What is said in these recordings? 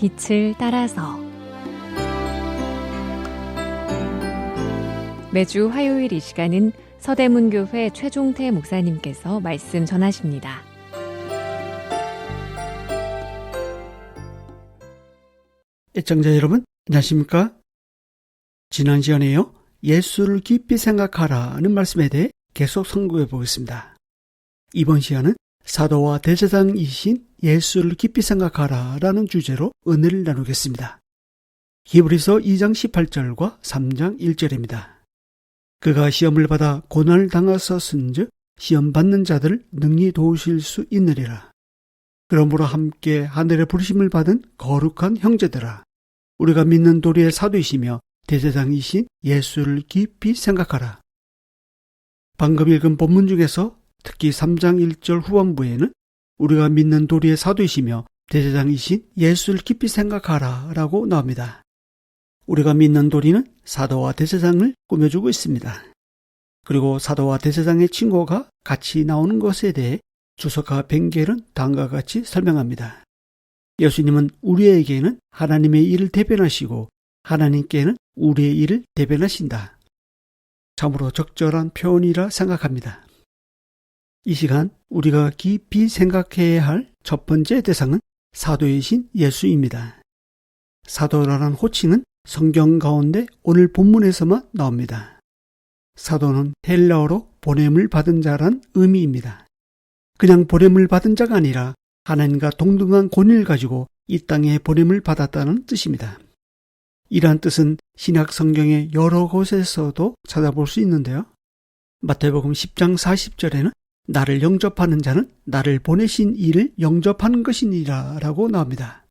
빛을 따라서 매주 화요일 이 시간은 서대문교회 최종태 목사님께서 말씀 전하십니다. 애청자 여러분, 안녕하십니까? 지난 시간에요, 예수를 깊이 생각하라는 말씀에 대해 계속 선고해 보겠습니다. 이번 시간은 사도와 대제사장이신 예수를 깊이 생각하라라는 주제로 은혜를 나누겠습니다. 히브리서 2장 18절과 3장 1절입니다. 그가 시험을 받아 고난을 당하셨은즉 시험 받는 자들을 능히 도우실 수 있느니라. 그러므로 함께 하늘의 부르심을 받은 거룩한 형제들아, 우리가 믿는 도리의 사도이시며 대제사장이신 예수를 깊이 생각하라. 방금 읽은 본문 중에서 특히 3장 1절 후반부에는 우리가 믿는 도리의 사도이시며 대제사장이신 예수를 깊이 생각하라 라고 나옵니다. 우리가 믿는 도리는 사도와 대제사장을 꾸며주고 있습니다. 그리고 사도와 대제사장의 친구가 같이 나오는 것에 대해 주석가 벵겔은 다음과 같이 설명합니다. 예수님은 우리에게는 하나님의 일을 대변하시고 하나님께는 우리의 일을 대변하신다. 참으로 적절한 표현이라 생각합니다. 이 시간 우리가 깊이 생각해야 할 첫 번째 대상은 사도이신 예수입니다. 사도라는 호칭은 성경 가운데 오늘 본문에서만 나옵니다. 사도는 헬라어로 보냄을 받은 자란 의미입니다. 그냥 보냄을 받은 자가 아니라 하나님과 동등한 권위를 가지고 이 땅에 보냄을 받았다는 뜻입니다. 이러한 뜻은 신약 성경의 여러 곳에서도 찾아볼 수 있는데요. 마태복음 10장 40절에는 나를 영접하는 자는 나를 보내신 이를 영접하는 것이니라 라고 나옵니다.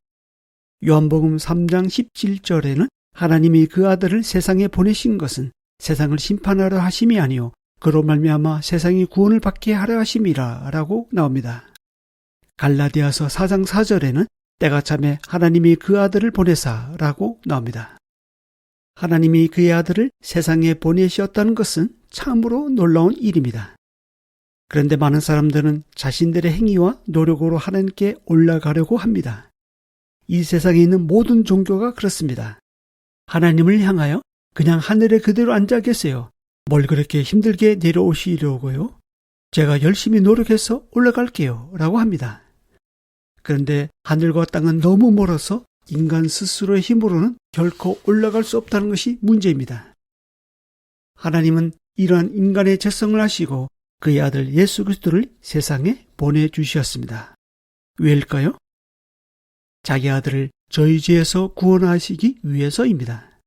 요한복음 3장 17절에는 하나님이 그 아들을 세상에 보내신 것은 세상을 심판하려 하심이 아니요 그로 말미암아 세상이 구원을 받게 하려 하심이라 라고 나옵니다. 갈라디아서 4장 4절에는 때가 참에 하나님이 그 아들을 보내사 라고 나옵니다. 하나님이 그의 아들을 세상에 보내셨다는 것은 참으로 놀라운 일입니다. 그런데 많은 사람들은 자신들의 행위와 노력으로 하나님께 올라가려고 합니다. 이 세상에 있는 모든 종교가 그렇습니다. 하나님을 향하여 그냥 하늘에 그대로 앉아 계세요. 뭘 그렇게 힘들게 내려오시려고요? 제가 열심히 노력해서 올라갈게요 라고 합니다. 그런데 하늘과 땅은 너무 멀어서 인간 스스로의 힘으로는 결코 올라갈 수 없다는 것이 문제입니다. 하나님은 이러한 인간의 죄성을 아시고 그의 아들 예수 그리스도를 세상에 보내주셨습니다. 왜일까요? 자기 아들을 저희 죄에서 구원하시기 위해서입니다.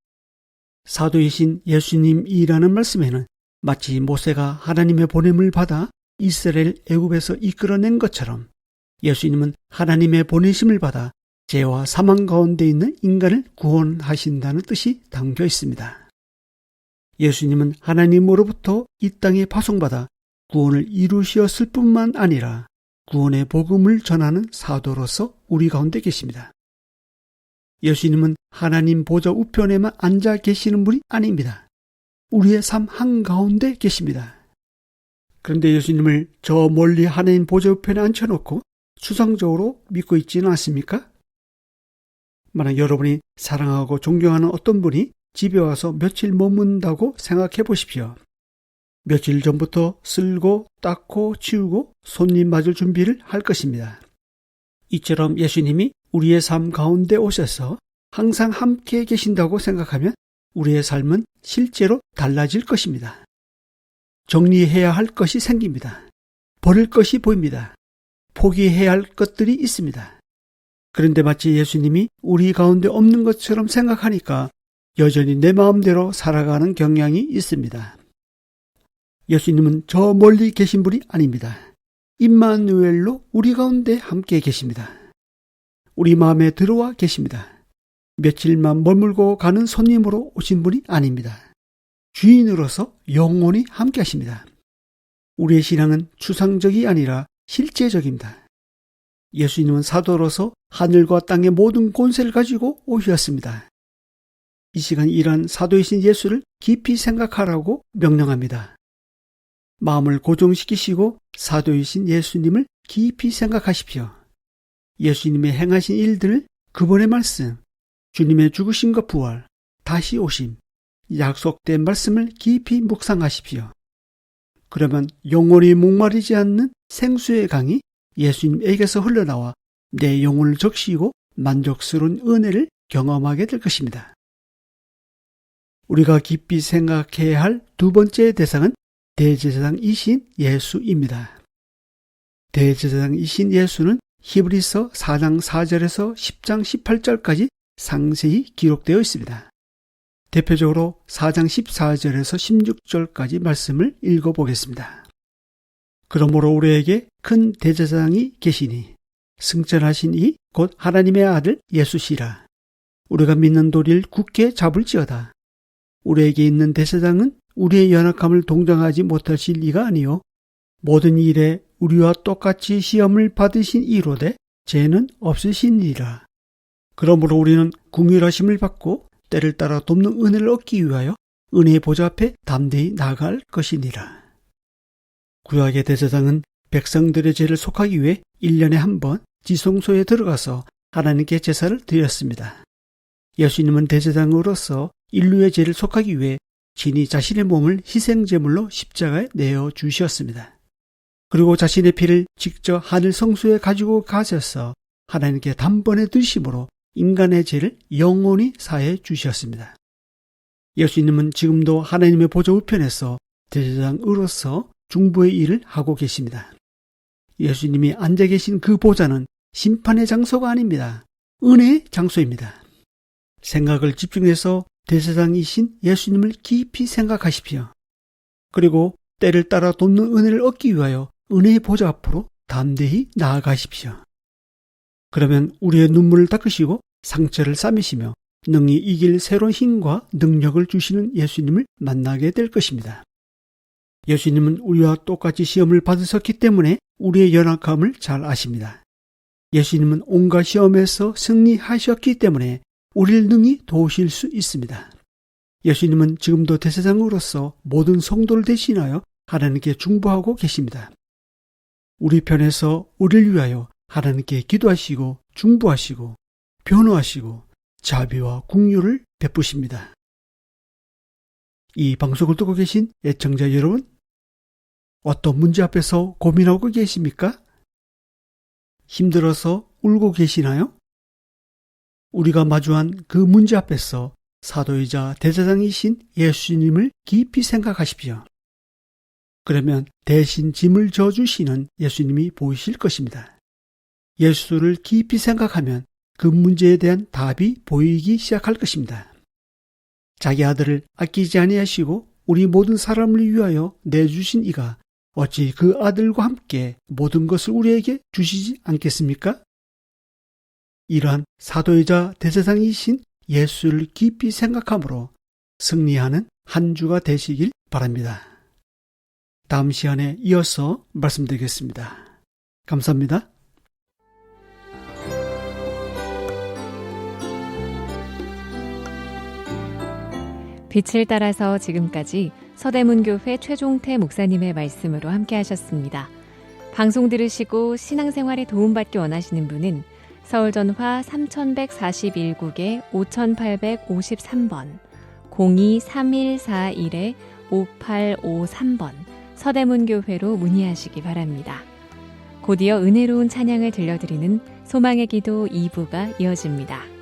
사도이신 예수님이라는 말씀에는 마치 모세가 하나님의 보냄을 받아 이스라엘 애굽에서 이끌어낸 것처럼 예수님은 하나님의 보내심을 받아 죄와 사망 가운데 있는 인간을 구원하신다는 뜻이 담겨 있습니다. 예수님은 하나님으로부터 이 땅에 파송받아 구원을 이루셨을 뿐만 아니라 구원의 복음을 전하는 사도로서 우리 가운데 계십니다. 예수님은 하나님 보좌 우편에만 앉아 계시는 분이 아닙니다. 우리의 삶 한가운데 계십니다. 그런데 예수님을 저 멀리 하나님 보좌 우편에 앉혀놓고 추상적으로 믿고 있지는 않습니까? 만약 여러분이 사랑하고 존경하는 어떤 분이 집에 와서 며칠 머문다고 생각해 보십시오. 며칠 전부터 쓸고 닦고 치우고 손님 맞을 준비를 할 것입니다. 이처럼 예수님이 우리의 삶 가운데 오셔서 항상 함께 계신다고 생각하면 우리의 삶은 실제로 달라질 것입니다. 정리해야 할 것이 생깁니다. 버릴 것이 보입니다. 포기해야 할 것들이 있습니다. 그런데 마치 예수님이 우리 가운데 없는 것처럼 생각하니까 여전히 내 마음대로 살아가는 경향이 있습니다. 예수님은 저 멀리 계신 분이 아닙니다. 임마누엘로 우리 가운데 함께 계십니다. 우리 마음에 들어와 계십니다. 며칠만 머물고 가는 손님으로 오신 분이 아닙니다. 주인으로서 영원히 함께 하십니다. 우리의 신앙은 추상적이 아니라 실제적입니다. 예수님은 사도로서 하늘과 땅의 모든 권세를 가지고 오셨습니다. 이 시간 이러한 사도이신 예수를 깊이 생각하라고 명령합니다. 마음을 고정시키시고 사도이신 예수님을 깊이 생각하십시오. 예수님의 행하신 일들을 그분의 말씀, 주님의 죽으심과 부활, 다시 오심, 약속된 말씀을 깊이 묵상하십시오. 그러면 영원히 목마르지 않는 생수의 강이 예수님에게서 흘러나와 내 영혼을 적시고 만족스러운 은혜를 경험하게 될 것입니다. 우리가 깊이 생각해야 할 두 번째 대상은 대제사장이신 예수입니다. 대제사장이신 예수는 히브리서 4장 4절에서 10장 18절까지 상세히 기록되어 있습니다. 대표적으로 4장 14절에서 16절까지 말씀을 읽어보겠습니다. 그러므로 우리에게 큰 대제사장이 계시니 승천하신 이 곧 하나님의 아들 예수시라. 우리가 믿는 도리를 굳게 잡을지어다. 우리에게 있는 대제사장은 우리의 연약함을 동정하지 못하실 이가 아니요 모든 일에 우리와 똑같이 시험을 받으신 이로되 죄는 없으시니라. 그러므로 우리는 긍휼하심을 받고 때를 따라 돕는 은혜를 얻기 위하여 은혜의 보좌 앞에 담대히 나아갈 것이니라. 구약의 대제사장은 백성들의 죄를 속하기 위해 1년에 한 번 지성소에 들어가서 하나님께 제사를 드렸습니다. 예수님은 대제사장으로서 인류의 죄를 속하기 위해 친히 자신의 몸을 희생제물로 십자가에 내어 주셨습니다. 그리고 자신의 피를 직접 하늘 성소에 가지고 가셔서 하나님께 단번에 드심으로 인간의 죄를 영원히 사해 주셨습니다. 예수님은 지금도 하나님의 보좌 우편에서 대제사장으로서 중보의 일을 하고 계십니다. 예수님이 앉아 계신 그 보좌는 심판의 장소가 아닙니다. 은혜의 장소입니다. 생각을 집중해서 대제사장이신 예수님을 깊이 생각하십시오. 그리고 때를 따라 돕는 은혜를 얻기 위하여 은혜의 보좌 앞으로 담대히 나아가십시오. 그러면 우리의 눈물을 닦으시고 상처를 싸매시며 능히 이길 새로운 힘과 능력을 주시는 예수님을 만나게 될 것입니다. 예수님은 우리와 똑같이 시험을 받으셨기 때문에 우리의 연약함을 잘 아십니다. 예수님은 온갖 시험에서 승리하셨기 때문에 우리를 능히 도우실 수 있습니다. 예수님은 지금도 대제사장으로서 모든 성도를 대신하여 하나님께 중보하고 계십니다. 우리 편에서 우리를 위하여 하나님께 기도하시고 중보하시고 변호하시고 자비와 긍휼을 베푸십니다. 이 방송을 듣고 계신 애청자 여러분, 어떤 문제 앞에서 고민하고 계십니까? 힘들어서 울고 계시나요? 우리가 마주한 그 문제 앞에서 사도이자 대제사장이신 예수님을 깊이 생각하십시오. 그러면 대신 짐을 져주시는 예수님이 보이실 것입니다. 예수를 깊이 생각하면 그 문제에 대한 답이 보이기 시작할 것입니다. 자기 아들을 아끼지 아니하시고 우리 모든 사람을 위하여 내주신 이가 어찌 그 아들과 함께 모든 것을 우리에게 주시지 않겠습니까? 이러한 사도이자 대제사장이신 예수를 깊이 생각함으로 승리하는 한 주가 되시길 바랍니다. 다음 시간에 이어서 말씀드리겠습니다. 감사합니다. 빛을 따라서 지금까지 서대문교회 최종태 목사님의 말씀으로 함께 하셨습니다. 방송 들으시고 신앙생활에 도움받기 원하시는 분은 서울전화 3141국에 5853번 023141-5853번 서대문교회로 문의하시기 바랍니다. 곧이어 은혜로운 찬양을 들려드리는 소망의 기도 2부가 이어집니다.